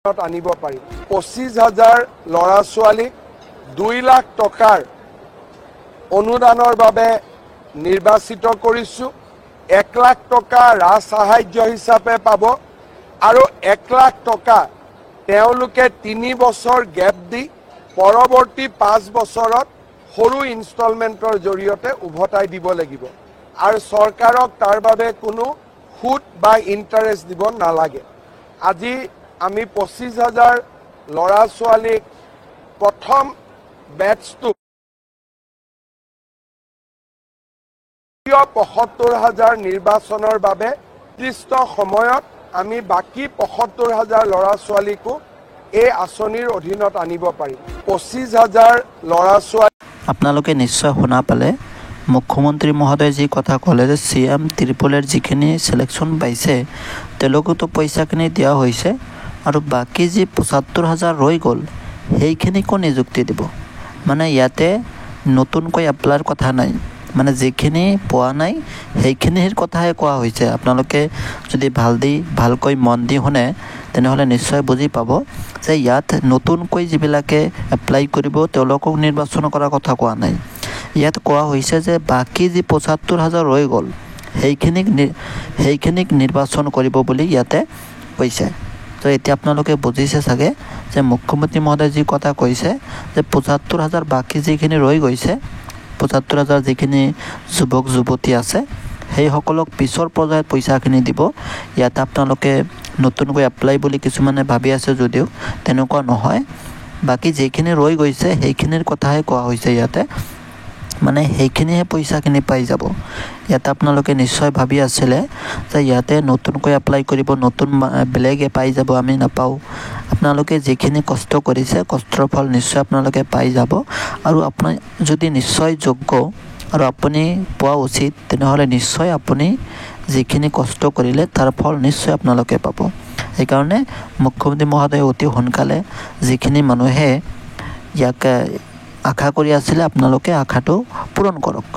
আনিব পাৰিম। 25,000 ল'ৰা ছোৱালীক 2 লাখ টকাৰ অনুদানৰ বাবে নিৰ্বাচিত কৰিছোঁ। 1 লাখ টকা ৰাজ সাহায্য হিচাপে পাব আৰু 1 লাখ টকা তেওঁলোকে 3 বছৰ গেপ দি পৰৱৰ্তী 5 বছৰত সৰু ইনষ্টলমেণ্টৰ জৰিয়তে উভতাই দিব লাগিব আৰু চৰকাৰক তাৰ বাবে কোনো সুদ বা ইণ্টাৰেষ্ট দিব নালাগে। আজি আমি 25,000 ল'ৰা ছোৱালীক প্ৰথম বেটছটো 75,000 নিৰ্বাচনৰ বাবে নিৰ্দিষ্ট সময়ত আমি বাকী 75,000 ল'ৰা ছোৱালীকো এই আঁচনিৰ অধীনত আনিব পাৰিম। 25,000 ল'ৰা ছোৱালী আপোনালোকে নিশ্চয় শুনা পালে মুখ্যমন্ত্ৰী মহোদয়ে যি কথা ক'লে যে CM ত্ৰিপুলৰ যিখিনি চিলেকশ্যন পাইছে তেওঁলোকতো পইচাখিনি দিয়া হৈছে আৰু বাকী যি 75,000 ৰৈ গ'ল সেইখিনিকো নিযুক্তি দিব। মানে ইয়াতে নতুনকৈ এপ্লাইৰ কথা নাই, মানে যিখিনি পোৱা নাই সেইখিনিৰ কথাহে কোৱা হৈছে। আপোনালোকে যদি ভালকৈ মন দি শুনে তেনেহ'লে নিশ্চয় বুজি পাব যে ইয়াত নতুনকৈ যিবিলাকে এপ্লাই কৰিব তেওঁলোকক নিৰ্বাচন কৰাৰ কথা কোৱা নাই। ইয়াত কোৱা হৈছে যে বাকী যি 75,000 ৰৈ গ'ল সেইখিনিক নিৰ্বাচন কৰিব বুলি ইয়াতে কৈছে। তো এতিয়া আপোনালোকে বুজিছে চাগে যে মুখ্যমন্ত্ৰী মহোদয়ে যি কথা কৈছে যে 75,000 বাকী যিখিনি ৰৈ গৈছে, 75,000 যিখিনি যুৱক যুৱতী আছে সেইসকলক পিছৰ পৰ্যায়ত পইচাখিনি দিব। ইয়াতে আপোনালোকে নতুনকৈ এপ্লাই বুলি কিছুমানে ভাবি আছে যদিও তেনেকুৱা নহয়, বাকী যিখিনি ৰৈ গৈছে সেইখিনিৰ কথাহে কোৱা হৈছে ইয়াতে, মানে সেইখিনিহে পইচাখিনি পাই যাব। ইয়াতে আপোনালোকে নিশ্চয় ভাবি আছিলে যে ইয়াতে নতুনকৈ এপ্লাই কৰিব, নতুন বেলেগে পাই যাব, আমি নাপাওঁ। আপোনালোকে যিখিনি কষ্ট কৰিছে কষ্টৰ ফল নিশ্চয় আপোনালোকে পাই যাব আৰু আপুনি যদি নিশ্চয় যোগ্য আৰু আপুনি পোৱা উচিত তেনেহ'লে নিশ্চয় আপুনি যিখিনি কষ্ট কৰিলে তাৰ ফল নিশ্চয় আপোনালোকে পাব। সেইকাৰণে মুখ্যমন্ত্ৰী মহোদয়ে অতি সোনকালে যিখিনি মানুহে ইয়াক আশা কৰি আছিলে আপোনালোকে আশাটো পূৰণ কৰক।